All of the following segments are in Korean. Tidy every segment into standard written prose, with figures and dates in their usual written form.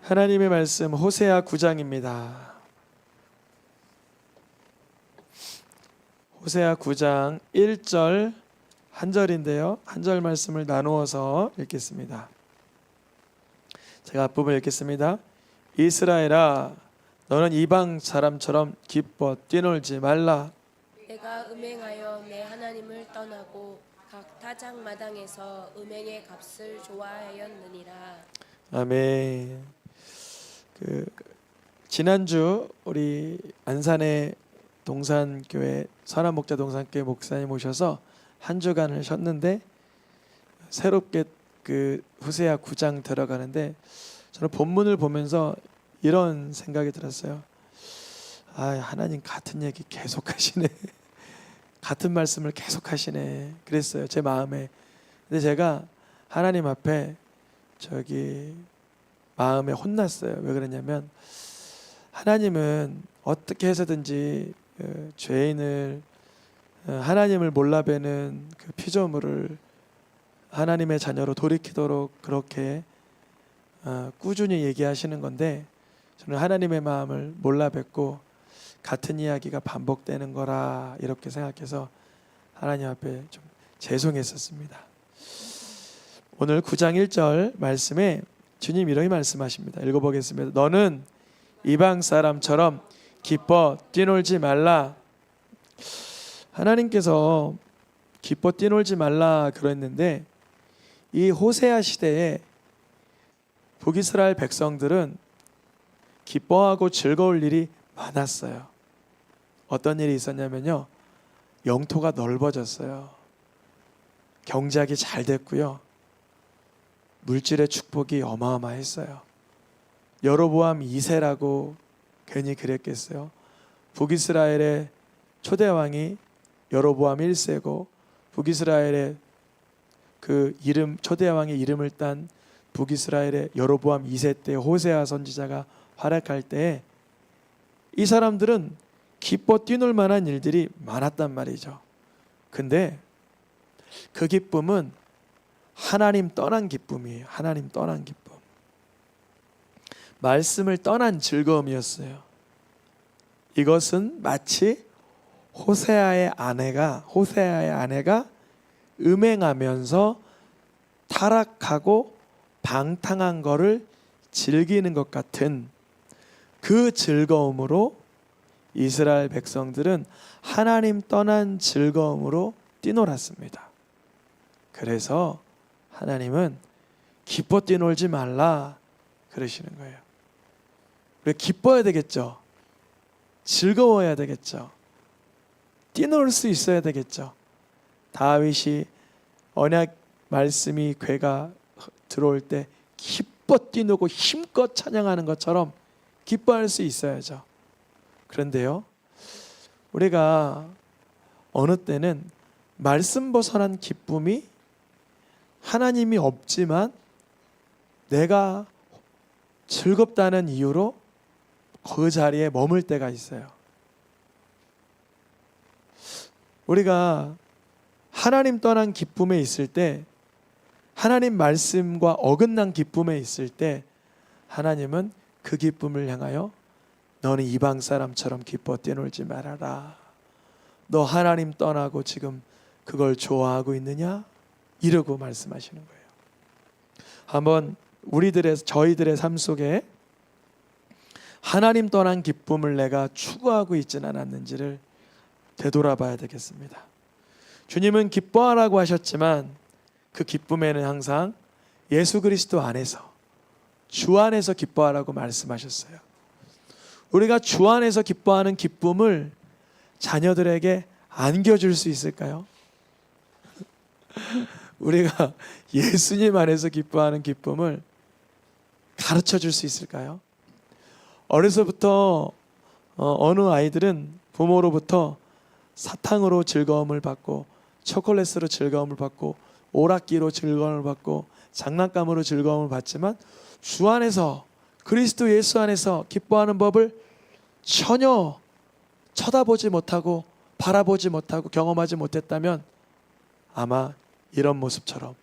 하나님의 말씀 호세아 9장입니다. 호세아 9장 1절 한 절인데요. 한 절 말씀을 나누어서 읽겠습니다. 제가 앞부분 읽겠습니다. 이스라엘아, 너는 이방 사람처럼 기뻐 뛰놀지 말라. 내가 음행하여 내 하나님을 떠나고 각 타작 마당에서 음행의 값을 좋아하였느니라. 아멘. 지난주 우리 안산의 동산교회 선한목자 동산교회 목사님 오셔서 한 주간을 쉬었는데 새롭게 호세아 9장 들어가는데 저는 본문을 보면서 이런 생각이 들었어요. 하나님 같은 얘기 계속 하시네. 같은 말씀을 계속 하시네. 그랬어요, 제 마음에. 근데 제가 하나님 앞에 마음에 혼났어요. 왜 그러냐면 하나님은 어떻게 해서든지 죄인을 하나님을 몰라뵈는 그 피조물을 하나님의 자녀로 돌이키도록 그렇게 꾸준히 얘기하시는 건데, 저는 하나님의 마음을 몰라뵙고 같은 이야기가 반복되는 거라 이렇게 생각해서 하나님 앞에 좀 죄송했었습니다. 오늘 9장 1절 말씀에 주님 이렇게 말씀하십니다. 읽어보겠습니다. 너는 이방 사람처럼 기뻐 뛰놀지 말라. 하나님께서 기뻐 뛰놀지 말라 그랬는데, 이 호세아 시대에 북이스라엘 백성들은 기뻐하고 즐거울 일이 많았어요. 어떤 일이 있었냐면요, 영토가 넓어졌어요. 경작이 잘 됐고요, 물질의 축복이 어마어마했어요. 여로보암 2세라고 괜히 그랬겠어요. 북이스라엘의 초대왕이 여로보암 1세고 북이스라엘의 초대왕의 이름을 딴 북이스라엘의 여로보암 2세 때 호세아 선지자가 활약할 때 이 사람들은 기뻐 뛰놀 만한 일들이 많았단 말이죠. 근데 그 기쁨은 하나님 떠난 기쁨이에요. 하나님 떠난 기쁨. 말씀을 떠난 즐거움이었어요. 이것은 마치 호세아의 아내가 음행하면서 타락하고 방탕한 거를 즐기는 것 같은 그 즐거움으로 이스라엘 백성들은 하나님 떠난 즐거움으로 뛰놀았습니다. 그래서 하나님은 기뻐 뛰놀지 말라 그러시는 거예요. 우리 기뻐야 되겠죠. 즐거워야 되겠죠. 뛰놀 수 있어야 되겠죠. 다윗이 언약 말씀이 괴가 들어올 때 기뻐 뛰놀고 힘껏 찬양하는 것처럼 기뻐할 수 있어야죠. 그런데요, 우리가 어느 때는 말씀 벗어난 기쁨이 하나님이 없지만 내가 즐겁다는 이유로 그 자리에 머물 때가 있어요. 우리가 하나님 떠난 기쁨에 있을 때, 하나님 말씀과 어긋난 기쁨에 있을 때, 하나님은 그 기쁨을 향하여 너는 이방 사람처럼 기뻐 뛰놀지 말아라. 너 하나님 떠나고 지금 그걸 좋아하고 있느냐? 이러고 말씀하시는 거예요. 한번 저희들의 삶 속에 하나님 떠난 기쁨을 내가 추구하고 있지는 않았는지를 되돌아봐야 되겠습니다. 주님은 기뻐하라고 하셨지만 그 기쁨에는 항상 예수 그리스도 안에서, 주 안에서 기뻐하라고 말씀하셨어요. 우리가 주 안에서 기뻐하는 기쁨을 자녀들에게 안겨줄 수 있을까요? 우리가 예수님 안에서 기뻐하는 기쁨을 가르쳐 줄 수 있을까요? 어려서부터 어느 아이들은 부모로부터 사탕으로 즐거움을 받고, 초콜릿으로 즐거움을 받고, 오락기로 즐거움을 받고, 장난감으로 즐거움을 받지만 주 안에서, 그리스도 예수 안에서 기뻐하는 법을 전혀 쳐다보지 못하고 바라보지 못하고 경험하지 못했다면 아마 이런 모습처럼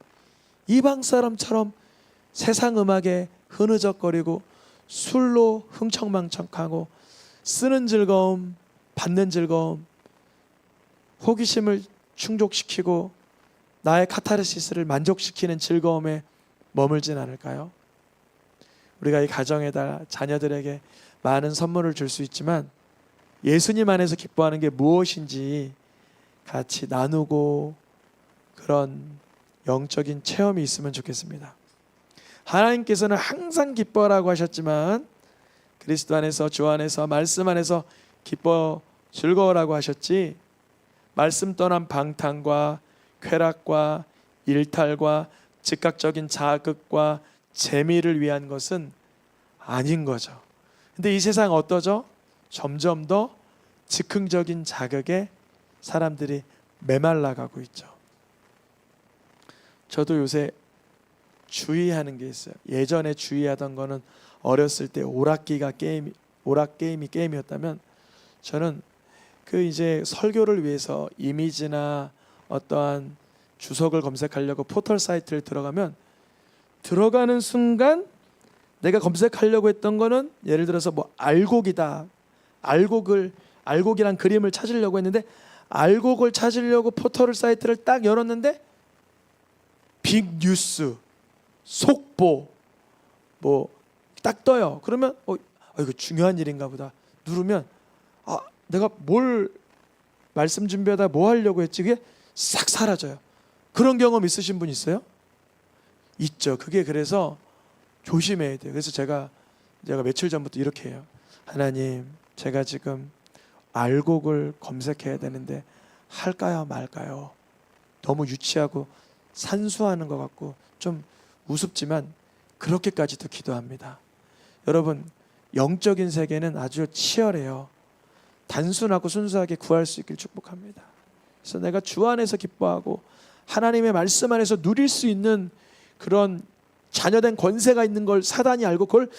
이방 사람처럼 세상 음악에 흐느적거리고 술로 흥청망청하고 쓰는 즐거움, 받는 즐거움, 호기심을 충족시키고 나의 카타르시스를 만족시키는 즐거움에 머물진 않을까요? 우리가 이 가정에다 자녀들에게 많은 선물을 줄 수 있지만 예수님 안에서 기뻐하는 게 무엇인지 같이 나누고 그런 영적인 체험이 있으면 좋겠습니다. 하나님께서는 항상 기뻐하라고 하셨지만 그리스도 안에서, 주 안에서, 말씀 안에서 기뻐 즐거워라고 하셨지, 말씀 떠난 방탕과 쾌락과 일탈과 즉각적인 자극과 재미를 위한 것은 아닌 거죠. 근데 이 세상 어떠죠? 점점 더 즉흥적인 자극에 사람들이 메말라가고 있죠. 저도 요새 주의하는 게 있어요. 예전에 주의하던 거는 어렸을 때 오락게임이 게임이었다면, 저는 그 이제 설교를 위해서 이미지나 어떠한 주석을 검색하려고 포털 사이트를 들어가면 들어가는 순간 내가 검색하려고 했던 거는 예를 들어서 뭐 알곡이다. 알곡이란 그림을 찾으려고 했는데 알곡을 찾으려고 포털 사이트를 딱 열었는데 빅뉴스, 속보 뭐 딱 떠요. 그러면 이거 중요한 일인가 보다. 누르면 내가 뭘 말씀 준비하다 뭐 하려고 했지? 그게 싹 사라져요. 그런 경험 있으신 분 있어요? 있죠. 그게 그래서 조심해야 돼요. 그래서 제가 며칠 전부터 이렇게 해요. 하나님, 제가 지금 알곡을 검색해야 되는데 할까요 말까요? 너무 유치하고 산수하는 것 같고 좀 우습지만 그렇게까지도 기도합니다. 여러분, 영적인 세계는 아주 치열해요. 단순하고 순수하게 구할 수 있길 축복합니다. 그래서 내가 주 안에서 기뻐하고 하나님의 말씀 안에서 누릴 수 있는 그런 자녀된 권세가 있는 걸 사단이 알고 그걸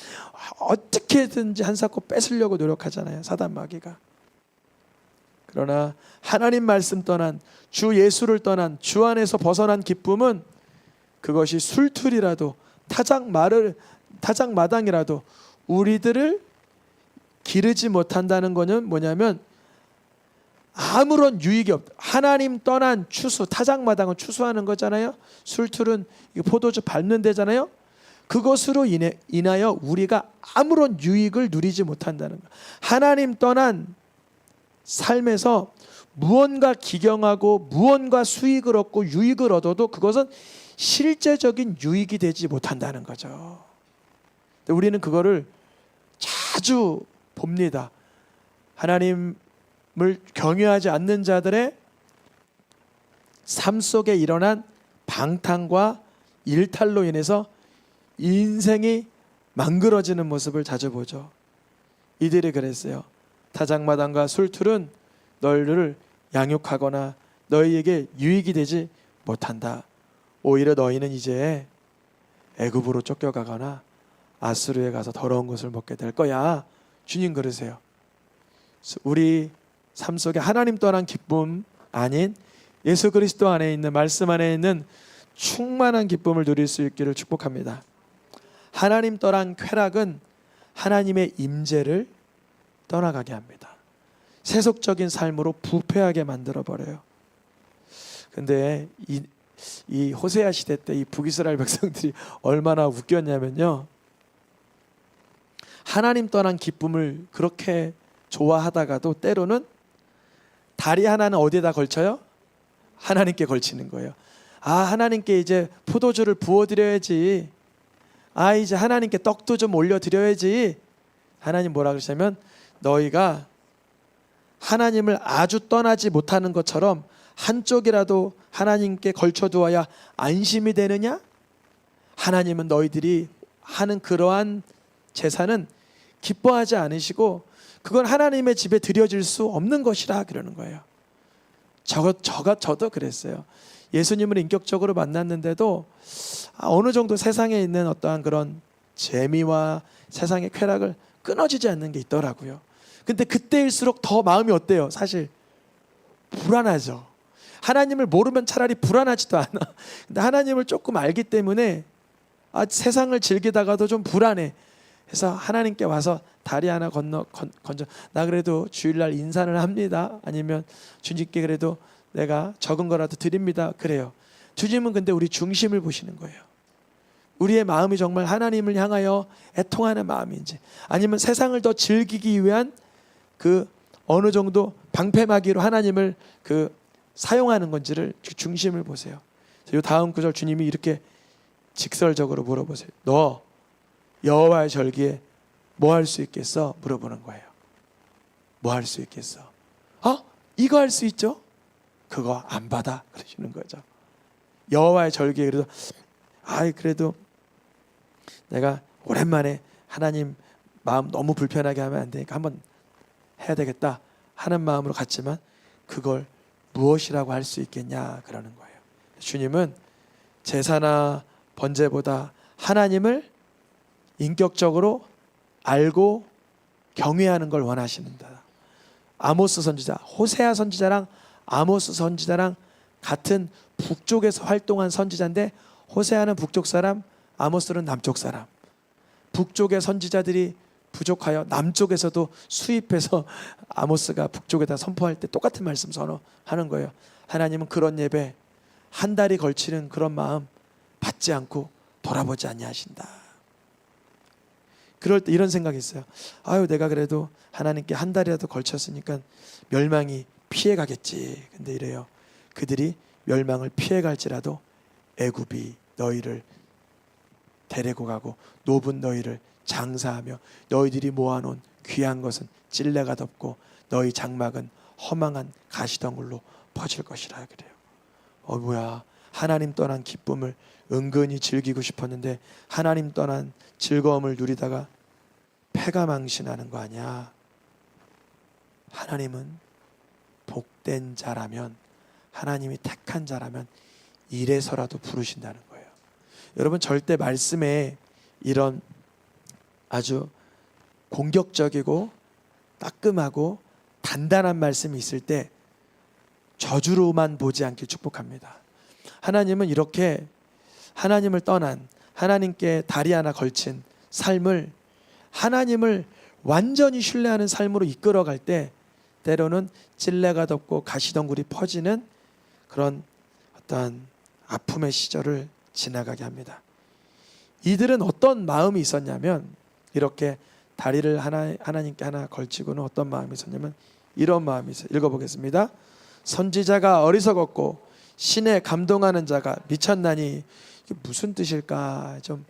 어떻게든지 한사코 뺏으려고 노력하잖아요. 사단 마귀가. 그러나 하나님 말씀 떠난, 주 예수를 떠난, 주 안에서 벗어난 기쁨은 그것이 술틀이라도 타작마당이라도 우리들을 기르지 못한다는 거는 뭐냐면 아무런 유익이 없다. 하나님 떠난 추수, 타작마당은 추수하는 거잖아요. 술틀은 포도주 밟는 데잖아요. 그것으로 인하여 우리가 아무런 유익을 누리지 못한다는 거. 하나님 떠난 삶에서 무언가 기경하고 무언가 수익을 얻고 유익을 얻어도 그것은 실제적인 유익이 되지 못한다는 거죠. 우리는 그거를 자주 봅니다. 하나님을 경외하지 않는 자들의 삶 속에 일어난 방탕과 일탈로 인해서 인생이 망그러지는 모습을 자주 보죠. 이들이 그랬어요. 타작마당과 술틀은 너희를 양육하거나 너희에게 유익이 되지 못한다. 오히려 너희는 이제 애굽으로 쫓겨가거나 아수르에 가서 더러운 것을 먹게 될 거야. 주님 그러세요. 우리 삶 속에 하나님 떠난 기쁨 아닌 예수 그리스도 안에 있는 말씀 안에 있는 충만한 기쁨을 누릴 수 있기를 축복합니다. 하나님 떠난 쾌락은 하나님의 임재를 떠나가게 합니다. 세속적인 삶으로 부패하게 만들어버려요. 근데 이 호세아 시대 때 이 북이스라엘 백성들이 얼마나 웃겼냐면요, 하나님 떠난 기쁨을 그렇게 좋아하다가도 때로는 다리 하나는 어디에다 걸쳐요? 하나님께 걸치는 거예요. 하나님께 이제 포도주를 부어드려야지. 이제 하나님께 떡도 좀 올려드려야지. 하나님 뭐라 그러시냐면, 너희가 하나님을 아주 떠나지 못하는 것처럼 한쪽이라도 하나님께 걸쳐두어야 안심이 되느냐? 하나님은 너희들이 하는 그러한 제사는 기뻐하지 않으시고 그건 하나님의 집에 드려질 수 없는 것이라 그러는 거예요. 저도 그랬어요. 예수님을 인격적으로 만났는데도 어느 정도 세상에 있는 어떠한 그런 재미와 세상의 쾌락을 끊어지지 않는 게 있더라고요. 근데 그때일수록 더 마음이 어때요? 사실 불안하죠. 하나님을 모르면 차라리 불안하지도 않아. 근데 하나님을 조금 알기 때문에 세상을 즐기다가도 좀 불안해. 해서 하나님께 와서 다리 하나 건져 나 그래도 주일날 인사를 합니다. 아니면 주님께 그래도 내가 적은 거라도 드립니다. 그래요. 주님은 근데 우리 중심을 보시는 거예요. 우리의 마음이 정말 하나님을 향하여 애통하는 마음인지, 아니면 세상을 더 즐기기 위한 그 어느 정도 방패막이로 하나님을 사용하는 건지를 중심을 보세요. 이 다음 구절 주님이 이렇게 직설적으로 물어보세요. 너 여호와의 절기에 뭐 할 수 있겠어? 물어보는 거예요. 뭐 할 수 있겠어? 이거 할 수 있죠? 그거 안 받아 그러시는 거죠. 여호와의 절기에 그래도 내가 오랜만에 하나님 마음 너무 불편하게 하면 안 되니까 한번 해야 되겠다 하는 마음으로 갔지만 그걸 무엇이라고 할 수 있겠냐 그러는 거예요. 주님은 제사나 번제보다 하나님을 인격적으로 알고 경외하는 걸 원하시는다. 아모스 선지자, 호세아 선지자랑 아모스 선지자랑 같은 북쪽에서 활동한 선지자인데, 호세아는 북쪽 사람, 아모스는 남쪽 사람. 북쪽의 선지자들이 부족하여 남쪽에서도 수입해서 아모스가 북쪽에다 선포할 때 똑같은 말씀 선언하는 거예요. 하나님은 그런 예배, 한 달이 걸치는 그런 마음 받지 않고 돌아보지 아니하신다. 그럴 때 이런 생각이 있어요. 내가 그래도 하나님께 한 달이라도 걸쳤으니까 멸망이 피해가겠지. 근데 이래요. 그들이 멸망을 피해갈지라도 애굽이 너희를 데리고 가고 노분 너희를 장사하며 너희들이 모아놓은 귀한 것은 찔레가 덮고 너희 장막은 허망한 가시덩굴로 퍼질 것이라 그래요. 뭐야, 하나님 떠난 기쁨을 은근히 즐기고 싶었는데 하나님 떠난 즐거움을 누리다가 패가 망신하는 거 아니야. 하나님은 복된 자라면, 하나님이 택한 자라면 이래서라도 부르신다는 거예요. 여러분, 절대 말씀에 이런 아주 공격적이고 따끔하고 단단한 말씀이 있을 때 저주로만 보지 않길 축복합니다. 하나님은 이렇게 하나님을 떠난, 하나님께 다리 하나 걸친 삶을, 하나님을 완전히 신뢰하는 삶으로 이끌어갈 때 때로는 찔레가 덮고 가시덩굴이 퍼지는 그런 어떤 아픔의 시절을 지나가게 합니다. 이들은 어떤 마음이 있었냐면, 이렇게 다리를 하나님께 하나 걸치고는 어떤 마음이 있었냐면 이런 마음이 있어요. 읽어보겠습니다. 선지자가 어리석었고 신에 감동하는 자가 미쳤나니. 이게 무슨 뜻일까? 좀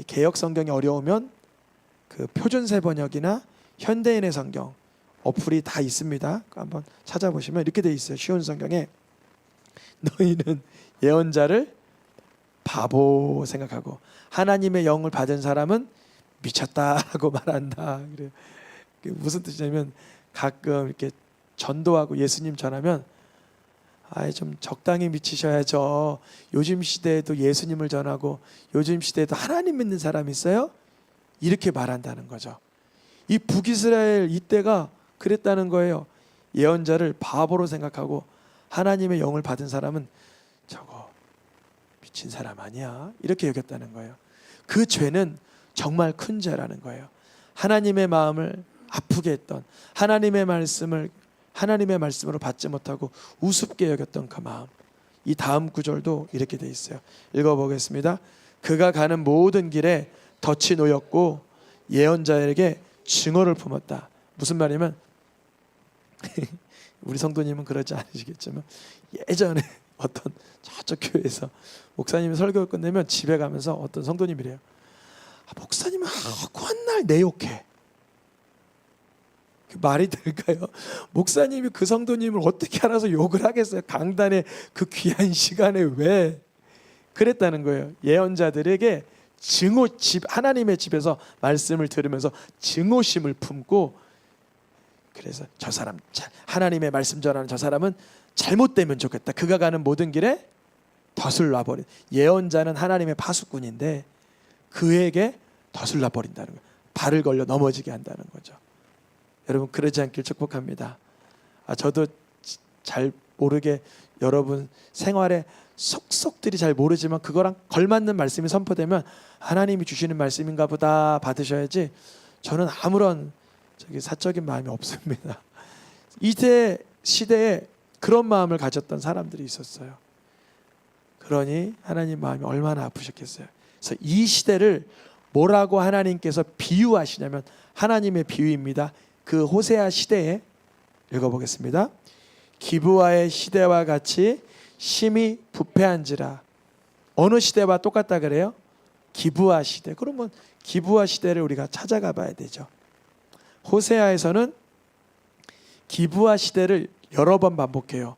개역 성경이 어려우면 그 표준세 번역이나 현대인의 성경 어플이 다 있습니다. 한번 찾아보시면 이렇게 돼 있어요. 쉬운 성경에 너희는 예언자를 바보 생각하고 하나님의 영을 받은 사람은 미쳤다라고 말한다. 그래요. 무슨 뜻이냐면 가끔 이렇게 전도하고 예수님 전하면 좀 적당히 미치셔야죠. 요즘 시대에도 예수님을 전하고 요즘 시대에도 하나님 믿는 사람이 있어요? 이렇게 말한다는 거죠. 이 북이스라엘 이때가 그랬다는 거예요. 예언자를 바보로 생각하고 하나님의 영을 받은 사람은 저거 미친 사람 아니야, 이렇게 여겼다는 거예요. 그 죄는 정말 큰 죄라는 거예요. 하나님의 마음을 아프게 했던, 하나님의 말씀으로 받지 못하고 우습게 여겼던 그 마음. 이 다음 구절도 이렇게 돼 있어요. 읽어보겠습니다. 그가 가는 모든 길에 덫이 놓였고 예언자에게 증오를 품었다. 무슨 말이냐면 우리 성도님은 그러지 않으시겠지만 예전에 어떤 저쪽 교회에서 목사님이 설교를 끝내면 집에 가면서 어떤 성도님이래요. 목사님은 하고 한 날 내 욕해. 그 말이 될까요? 목사님이 그 성도님을 어떻게 알아서 욕을 하겠어요? 강단의 그 귀한 시간에 왜? 그랬다는 거예요. 예언자들에게 하나님의 집에서 말씀을 들으면서 증오심을 품고, 그래서 저 사람, 하나님의 말씀 전하는 저 사람은 잘못되면 좋겠다. 그가 가는 모든 길에 덫을 놔버린, 예언자는 하나님의 파수꾼인데 그에게 덫을 놔버린다는 거예요. 발을 걸려 넘어지게 한다는 거죠. 여러분, 그러지 않길 축복합니다. 저도 잘 모르게 여러분 생활에 속속들이 잘 모르지만 그거랑 걸맞는 말씀이 선포되면 하나님이 주시는 말씀인가 보다 받으셔야지 저는 아무런 사적인 마음이 없습니다. 이때 시대에 그런 마음을 가졌던 사람들이 있었어요. 그러니 하나님 마음이 얼마나 아프셨겠어요. 그래서 이 시대를 뭐라고 하나님께서 비유하시냐면 하나님의 비유입니다. 그 호세아 시대에 읽어보겠습니다. 기브아의 시대와 같이 심히 부패한지라. 어느 시대와 똑같다 그래요? 기브아 시대. 그러면 기브아 시대를 우리가 찾아가 봐야 되죠. 호세아에서는 기브아 시대를 여러 번 반복해요.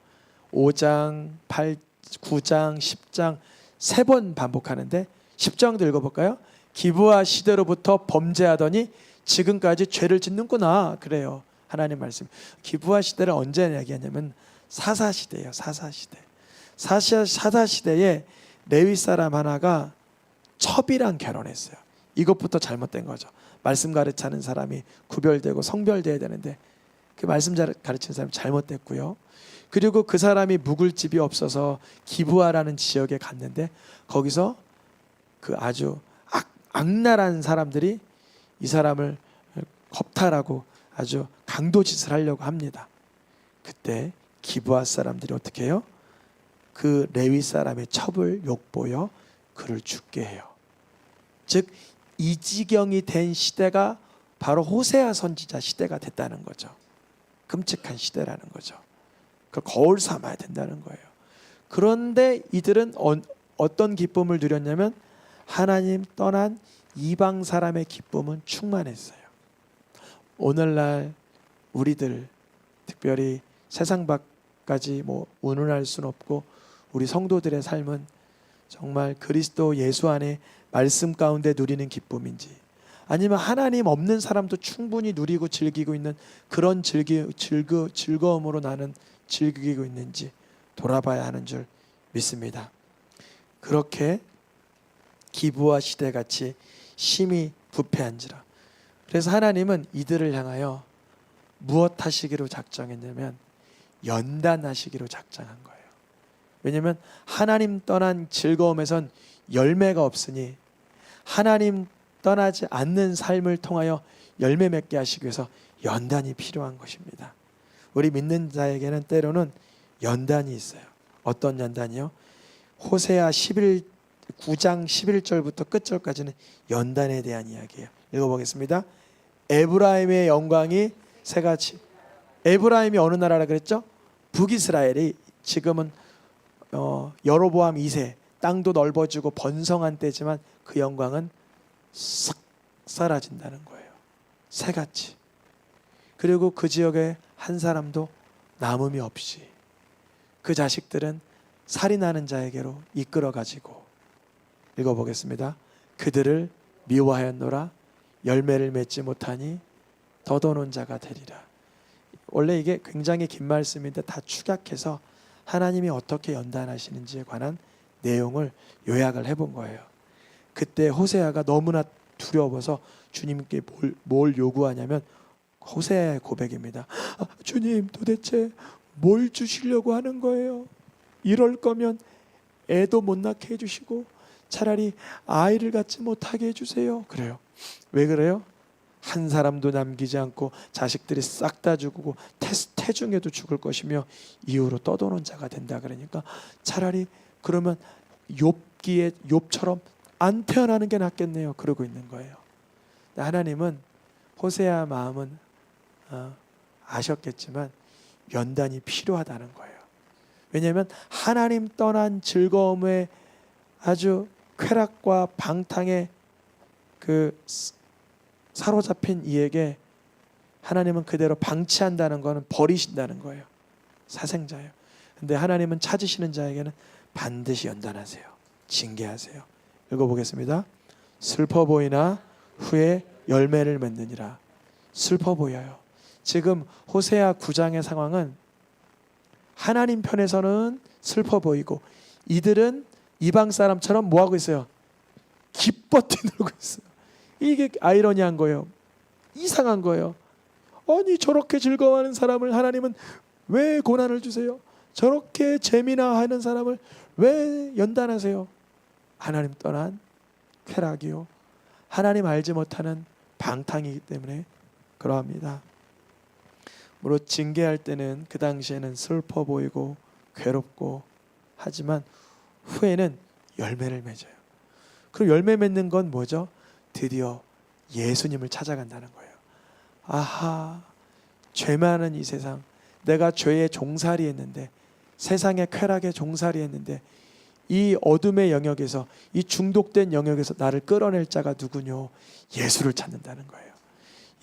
5장, 9장, 10장 3번 반복하는데 10장도 읽어볼까요? 기브아 시대로부터 범죄하더니 지금까지 죄를 짓는구나 그래요. 하나님 말씀. 기브아 시대를 언제 이야기하냐면 사사 시대예요. 사사 시대. 사사 시대에 레위 사람 하나가 첩이랑 결혼했어요. 이것부터 잘못된 거죠. 말씀 가르치는 사람이 구별되고 성별돼야 되는데 그 말씀 가르치는 사람이 잘못됐고요. 그리고 그 사람이 묵을 집이 없어서 기브아라는 지역에 갔는데 거기서 그 아주 악랄한 사람들이 이 사람을 겁탈하고 아주 강도짓을 하려고 합니다. 그때 기브아 사람들이 어떻게 해요? 그 레위 사람의 첩을 욕보여 그를 죽게 해요. 즉 이 지경이 된 시대가 바로 호세아 선지자 시대가 됐다는 거죠. 끔찍한 시대라는 거죠. 그걸 거울 삼아야 된다는 거예요. 그런데 이들은 어떤 기쁨을 누렸냐면 하나님 떠난 이방 사람의 기쁨은 충만했어요. 오늘날 우리들 특별히 세상 밖까지 운운할 수는 없고 우리 성도들의 삶은 정말 그리스도 예수 안에 말씀 가운데 누리는 기쁨인지 아니면 하나님 없는 사람도 충분히 누리고 즐기고 있는 그런 즐거움으로 나는 즐기고 있는지 돌아봐야 하는 줄 믿습니다. 그렇게 기브아 시대같이 심히 부패한지라. 그래서 하나님은 이들을 향하여 무엇 하시기로 작정했냐면 연단하시기로 작정한 거예요. 왜냐하면 하나님 떠난 즐거움에선 열매가 없으니 하나님 떠나지 않는 삶을 통하여 열매 맺게 하시기 위해서 연단이 필요한 것입니다. 우리 믿는 자에게는 때로는 연단이 있어요. 어떤 연단이요? 호세아 9장 11절부터 끝절까지는 연단에 대한 이야기예요. 읽어보겠습니다. 에브라임의 영광이 새같이. 에브라임이 어느 나라라 그랬죠? 북이스라엘이 지금은 여로보암 2세 땅도 넓어지고 번성한 때지만 그 영광은 싹 사라진다는 거예요. 새같이. 그리고 그 지역에 한 사람도 남음이 없이 그 자식들은 살인하는 자에게로 이끌어가지고 읽어보겠습니다. 그들을 미워하였노라. 열매를 맺지 못하니 더도는 자가 되리라. 원래 이게 굉장히 긴 말씀인데 다 축약해서 하나님이 어떻게 연단하시는지에 관한 내용을 요약을 해본 거예요. 그때 호세아가 너무나 두려워서 주님께 뭘 요구하냐면 호세아의 고백입니다. 주님 도대체 뭘 주시려고 하는 거예요? 이럴 거면 애도 못 낳게 해주시고 차라리 아이를 갖지 못하게 해주세요. 그래요. 왜 그래요? 한 사람도 남기지 않고 자식들이 싹 다 죽고 태중에도 죽을 것이며 이후로 떠도는 자가 된다. 그러니까 차라리 그러면 욥처럼 안 태어나는 게 낫겠네요. 그러고 있는 거예요. 하나님은 호세아 마음은 아셨겠지만 연단이 필요하다는 거예요. 왜냐하면 하나님 떠난 즐거움에 아주 쾌락과 방탕에 그 사로잡힌 이에게 하나님은 그대로 방치한다는 것은 버리신다는 거예요. 사생자예요. 근데 하나님은 찾으시는 자에게는 반드시 연단하세요. 징계하세요. 읽어보겠습니다. 슬퍼 보이나 후에 열매를 맺느니라. 슬퍼 보여요. 지금 호세아 9장의 상황은 하나님 편에서는 슬퍼 보이고 이들은 이방 사람처럼 뭐하고 있어요? 기뻐 뛰놀고 있어요. 이게 아이러니한 거예요. 이상한 거예요. 아니 저렇게 즐거워하는 사람을 하나님은 왜 고난을 주세요? 저렇게 재미나 하는 사람을 왜 연단하세요? 하나님 떠난 쾌락이요, 하나님 알지 못하는 방탕이기 때문에 그러합니다. 물론 징계할 때는 그 당시에는 슬퍼 보이고 괴롭고 하지만 후에는 열매를 맺어요. 그리고 열매 맺는 건 뭐죠? 드디어 예수님을 찾아간다는 거예요. 아하, 죄 많은 이 세상, 내가 죄의 종살이 했는데, 세상의 쾌락의 종살이 했는데, 이 어둠의 영역에서, 이 중독된 영역에서 나를 끌어낼 자가 누구뇨? 예수를 찾는다는 거예요.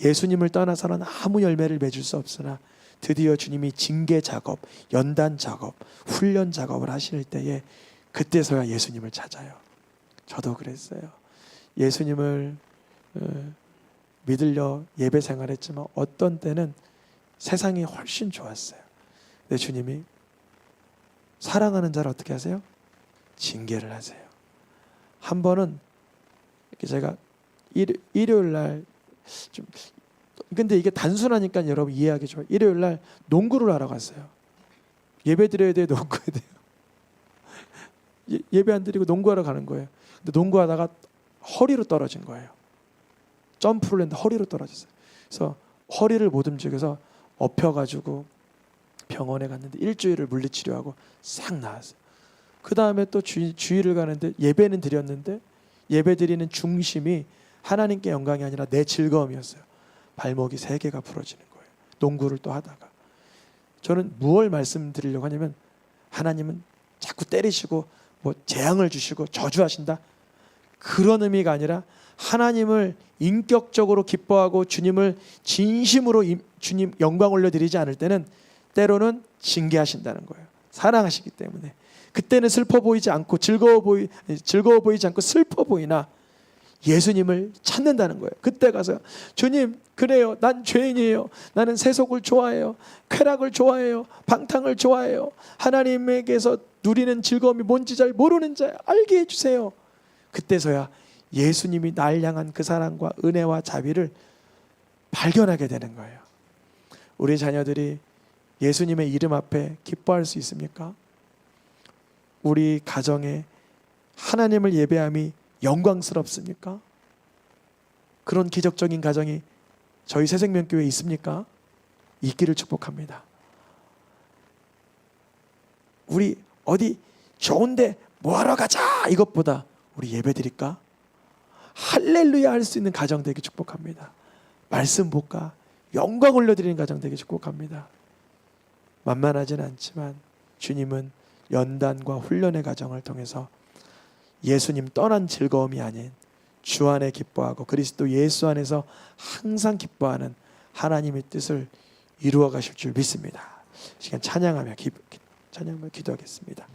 예수님을 떠나서는 아무 열매를 맺을 수 없으나 드디어 주님이 징계 작업, 연단 작업, 훈련 작업을 하실 때에 그때서야 예수님을 찾아요. 저도 그랬어요. 예수님을 믿으려 예배 생활했지만 어떤 때는 세상이 훨씬 좋았어요. 근데 주님이 사랑하는 자를 어떻게 하세요? 징계를 하세요. 한 번은 이렇게 제가 일요일 날 좀, 근데 이게 단순하니까 여러분 이해하기 좋아요. 일요일 날 농구를 하러 갔어요. 예배 드려야 돼요, 농구해야 돼요? 예배 안 드리고 농구하러 가는 거예요. 근데 농구하다가 허리로 떨어진 거예요. 점프를 했는데 허리로 떨어졌어요. 그래서 허리를 못 움직여서 엎혀가지고 병원에 갔는데 일주일을 물리치료하고 싹 나았어요. 그 다음에 또 주일을 가는데 예배는 드렸는데 예배 드리는 중심이 하나님께 영광이 아니라 내 즐거움이었어요. 발목이 3개가 부러지는 거예요. 농구를 또 하다가. 저는 무엇을 말씀드리려고 하냐면, 하나님은 자꾸 때리시고 뭐 재앙을 주시고 저주하신다, 그런 의미가 아니라 하나님을 인격적으로 기뻐하고 주님을 진심으로 주님 영광 올려드리지 않을 때는 때로는 징계하신다는 거예요. 사랑하시기 때문에. 그때는 슬퍼 보이지 않고 즐거워 보이지 않고 슬퍼 보이나 예수님을 찾는다는 거예요. 그때 가서 주님, 그래요, 난 죄인이에요. 나는 세속을 좋아해요. 쾌락을 좋아해요. 방탕을 좋아해요. 하나님에게서 누리는 즐거움이 뭔지 잘 모르는 자 알게 해주세요. 그때서야 예수님이 날 향한 그 사랑과 은혜와 자비를 발견하게 되는 거예요. 우리 자녀들이 예수님의 이름 앞에 기뻐할 수 있습니까? 우리 가정에 하나님을 예배함이 영광스럽습니까? 그런 기적적인 가정이 저희 새생명교회에 있습니까? 있기를 축복합니다. 우리 어디 좋은데 뭐하러 가자 이것보다 우리 예배 드릴까? 할렐루야 할 수 있는 가정 되기 축복합니다. 말씀 볼까? 영광 올려드리는 가정 되기 축복합니다. 만만하진 않지만 주님은 연단과 훈련의 과정을 통해서 예수님 떠난 즐거움이 아닌 주 안에 기뻐하고 그리스도 예수 안에서 항상 기뻐하는 하나님의 뜻을 이루어 가실 줄 믿습니다. 시간 찬양하며 기도하겠습니다.